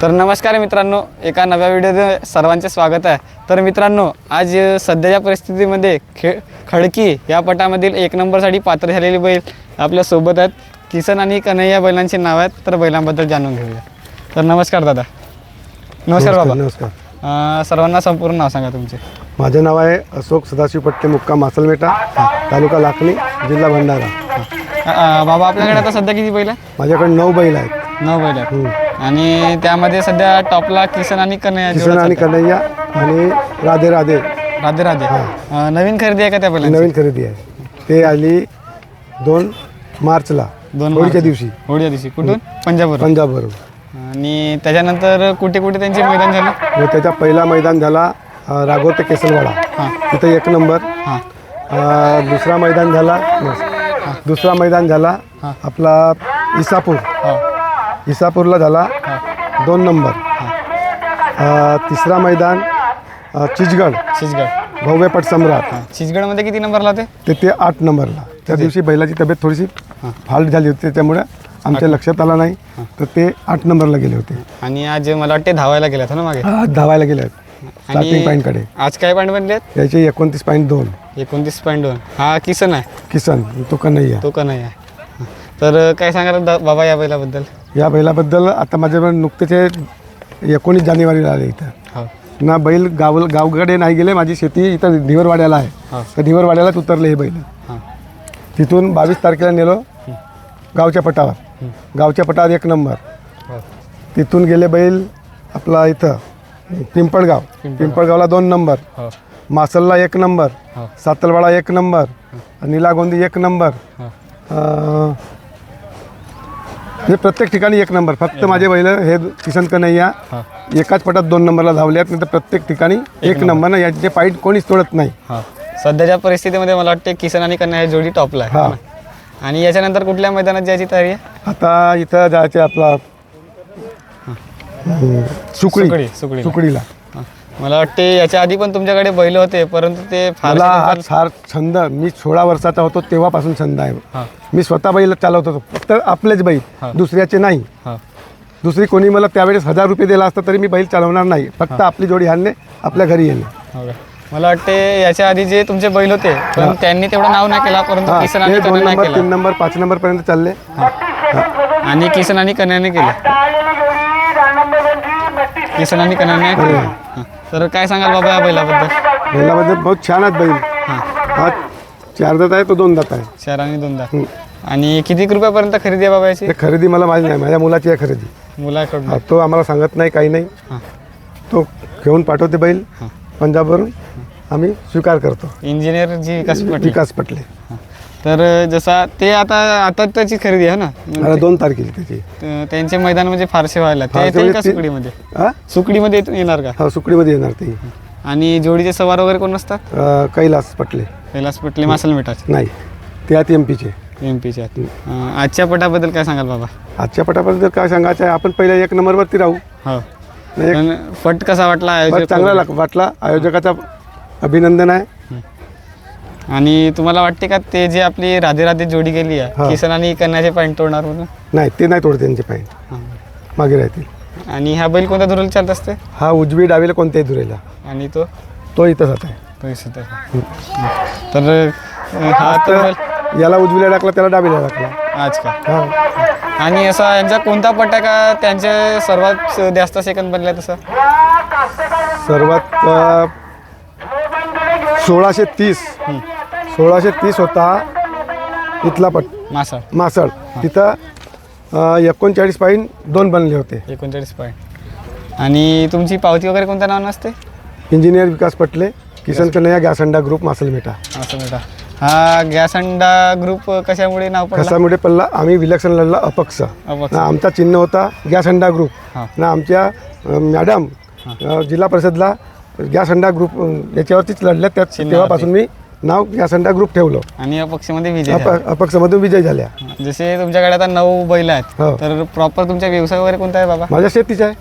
तर नमस्कार मित्रांनो, एका नव्या व्हिडिओमध्ये सर्वांचे स्वागत आहे। तर मित्रांनो, आज सध्याच्या परिस्थितीमध्ये खडकी या पटामधील 1 नंबरसाठी पात्र झालेली बैल आपल्या सोबत आहेत। किसन आणि कन्हैया बैलांची नाव आहेत, तर बैलांबद्दल जाणून घेऊया। तर नमस्कार दादा। नमस्कार बाबा। नमस्कार। सर्वांना संपूर्ण नाव सांगा तुमचे। माझे नाव आहे अशोक सदाशिव पट्टे, मुक्काम मासलमेटा, तालुका लाखनी, जिल्हा भंडारा। बाबा, आपल्याकडे आता सध्या किती बैल आहे? माझ्याकडे 9 बैल आहेत। 9 बैल आहेत आणि त्यामध्ये सध्या टॉपला किसन आणि कन्हैया किसन आणि कन्हैया आणि राधे राधे राधे राधे नवीन खरेदी आहे का त्या बैलांची? नवीन खरेदी आहे। ते आली 2 मार्चला, 2 होळीच्या दिवशी। होळीच्या दिवशी कुठून? पंजाबवरून। आणि त्याच्यानंतर कुठे कुठे त्यांचे मैदान झाले? त्याचा पहिला मैदान झाला राघोर ते केसलवाडा, तिथे 1 नंबर। दुसरा मैदान झाला आपला इसापूरला झाला 2 नंबर। तिसरा मैदान चिचगड भव्य पट सम्राट। चिचगडमध्ये किती नंबरला होते? ते 8 नंबरला। त्या दिवशी बैलाची तब्येत थोडीशी फाल्ट झाली होती, त्यामुळे आमच्या लक्षात आला नाही, तर ते 8 नंबरला गेले होते। आणि आज मला वाटते धावायला गेल्यात ना मागे? धावायला गेले स्टार्टिंग पॉईंटकडे। आज काय पॉईंट बनले? याचे 29.2। 29.2। हा किसन आहे? किसन, तो कन्हैया। तो कन्हैया आहे। तर काय सांगाल बाबा या बैलाबद्दल? या बैलाबद्दल आता माझ्याकडे नुकतेच 19 जानेवारीला आले इथं ना। बैल गावकडे नाही गेले, माझी शेती इथं धिवरवाड्याला आहे, तर धिवरवाड्यालाच उतरले हे बैल। तिथून 22 तारखेला नेलो गावच्या पटावर 1 नंबर। तिथून गेले बैल आपला इथं पिंपळगावला 2 नंबर, मासलला 1 नंबर, सातलवाडा 1 नंबर, निलागोंदी 1 नंबर। हे प्रत्येक ठिकाणी 1 नंबर। फक्त माझे बैल हे किसन कन्हैया एकाच पटात 2 नंबरला धावले आहेत, नाही तर प्रत्येक ठिकाणी 1 नंबर ना। याचे पाईट कोणीच तोडत नाही। सध्याच्या परिस्थितीमध्ये मला वाटते किसन आणि कन्हैया जोडी टॉपला आहे। आणि याच्यानंतर कुठल्या मैदानात जायची तयारी आहे? आता इथं जायचे आपला सुकडीला। मला वाटते याच्या आधी पण तुमच्याकडे बैल होते, परंतु ते फार छंद, मी 16 वर्षाचा होतो तेव्हापासून छंद आहे। मी स्वतः बैल चालवत होतो, फक्त आपलेच बैल, दुसऱ्याचे नाही। दुसरी कोणी मला त्यावेळेस 1000 रुपये दिला असता तरी मी बैल चालवणार नाही, फक्त आपली जोडी हाणणे, आपल्या घरी येणे। मला वाटते याच्या आधी जे तुमचे बैल होते पण त्यांनी तेवढं नाव नाही केला, परंतु किसन आणि 2 नंबर 3 नंबर 5 नंबर पर्यंत चालले आणि किसन आणि कन्हैयाने केले। तर काय सांगाल बाबा या बैलाबद्दल? बहुत छान आहेत बैल। हा 4 दात आहे, तो 2 दात आहे। 4 आणि 2 दात। आणि किती रुपयापर्यंत खरेदी आहे बाबा याची? खरेदी मला माहिती नाही, माझ्या मुलाची आहे खरेदी। मुलाकडून? तो आम्हाला सांगत नाही, काही नाही, तो घेऊन पाठवते बैल पंजाबवरून, आम्ही स्वीकार करतो। इंजिनियर विकास पटले। तर जसा ते आता त्याची खरेदी आहे ना, 2 तारखेला त्याची। त्यांचे मैदान म्हणजे फारसे व्हायला ते येतील का सुकडीमध्ये? सुकडीमध्ये येणार का? हा, सुकडीमध्ये येणार ते। आणि जोडीचे सवार वगैरे कोण असतात? कैलास पटले मासलमेटाचे नाही, ते आहेत एमपीचे आहेत। आजच्या पटाबद्दल काय सांगाल बाबा? आजच्या पटाबद्दल काय सांगायचं आहे, आपण पहिल्या 1 नंबरवरती राहू। पट कसा वाटला? चांगला वाटला, आयोजकाचा अभिनंदन आहे। आणि तुम्हाला वाटते का ते जे आपली राधे राधे जोडी गेली आहे, किसन आणि कन्हैयाचे पॉईंट तोडणार म्हणून? नाही, ते नाही तोडते, त्यांचे पॉईंट मागे राहतील। आणि हा बैल कोणत्या धुरेला चालत असते? हा उजवी डावीला कोणत्याही धुरेला। आणि तो इथंच आहे, तर हा तर याला उजवीला टाकला, त्याला डावीला टाकला आज का? आणि असा यांचा कोणता पट आहे का त्यांचे सर्वात जास्त सेकंद बनले? तसं सर्वात 1630 होता इथला पट मासळ। तिथं 39.2 बनले होते। 39 पॉईंट। आणि तुमची पावती वगैरे कोणत्या नावानं असते? इंजिनियर विकास पटले, किसन कन्हैया गॅस अंडा ग्रुप मासलमेटा। हा गॅस अंडा ग्रुप कशामुळे नाव पडलं? कशामुळे पडला? आम्ही विलक्षण लढला अपक्ष ना, आमचा चिन्ह होता गॅस अंडा ग्रुप ना। आमच्या मॅडम जिल्हा परिषदला गॅस अंडा ग्रुप याच्यावरतीच लढल्या, तेव्हापासून मी नाव गॅस अंडा ग्रुप ठेवलं। आणि अपक्षमधून विजय झाल्या। जसे तुमच्याकडे आता 9 बैल आहेत, तर प्रॉपर तुमचा व्यवसाय वगैरे कोणता आहे बाबा? माझ्या शेतीचा आहे।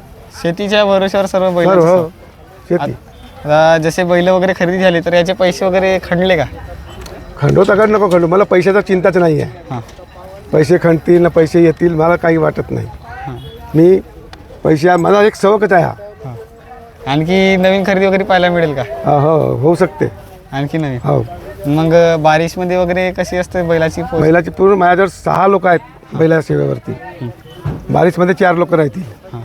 शेतीच्या भरोश्यावर सर्व बैल? शेती। जसे बैल वगैरे खरेदी झाले तर याचे पैसे वगैरे खंडले का? खंडोताकड नको खंडू, मला पैशाचा चिंताच नाही आहे। पैसे खंडतील ना पैसे येतील मला काही वाटत नाही। मी पैसे माझा एक सवकच आहे हा. हां. आणखी नवीन खरेदी वगैरे पाहायला मिळेल का? हो होऊ शकते. आणखी नवीन हो मग बारिशमध्ये वगैरे कशी असते बैलाची पोच? बैलाची पूर्ण माझ्याजवळ 6 लोक आहेत बैला सेवेवरती. बारिशमध्ये 4 लोक राहतील. हां.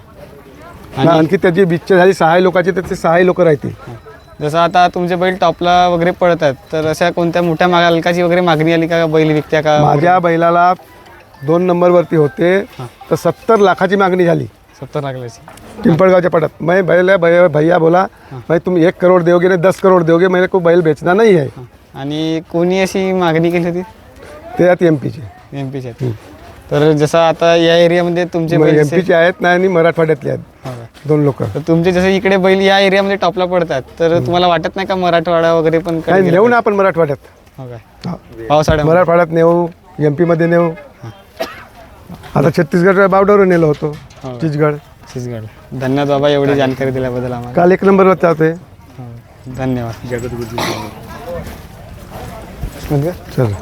आणि आणखी त्याची बिच्चे झाली 6 लोकांची तर ते 6 लोक राहतील. जसं आता तुमचे बैल टॉपला वगैरे पडतात तर अशा कोणत्या मोठ्या मालकाची वगैरे मागणी आली का बैल विकत्या का? माझ्या बैलाला 2 नंबरवरती होते तर 70 लाखाची मागणी झाली 70 लागल्याची. पिंपळगावच्या पटात. मैं भैया बोला भाई तुम 1 करोड़ दोगे ना 10 करोड़ दोगे, मेरे को बैल बेचना नहीं है. आणि कोणी अशी मागणी केली होती? ते आहेत एमपीचे. एमपीच्या. तर जसं आता या एरियामध्ये तुमचे बैल जसे- एमपीचे आहेत ना आणि मराठवाड्यातले आहेत हो का? 2 लोक. तर तुमचे जसे इकडे बैल या एरियामध्ये टॉपला पडतात तर तुम्हाला वाटत नाही का मराठवाडा वगैरे पण काय कधी नेऊ ना आपण मराठवाड्यात. हो काय? हा. पावसाळ्यामध्ये मराठवाड्यात नेऊ, एमपी मध्ये नेऊ. आता छत्तीसगड बावडर नेलं होतं. हो. छत्तीसगड छत्तीसगड. धन्यवाद बाबा एवढी जानकारी दिल्याबद्दल आम्हाला. काल 1 नंबरवर होते. हो. धन्यवाद. चल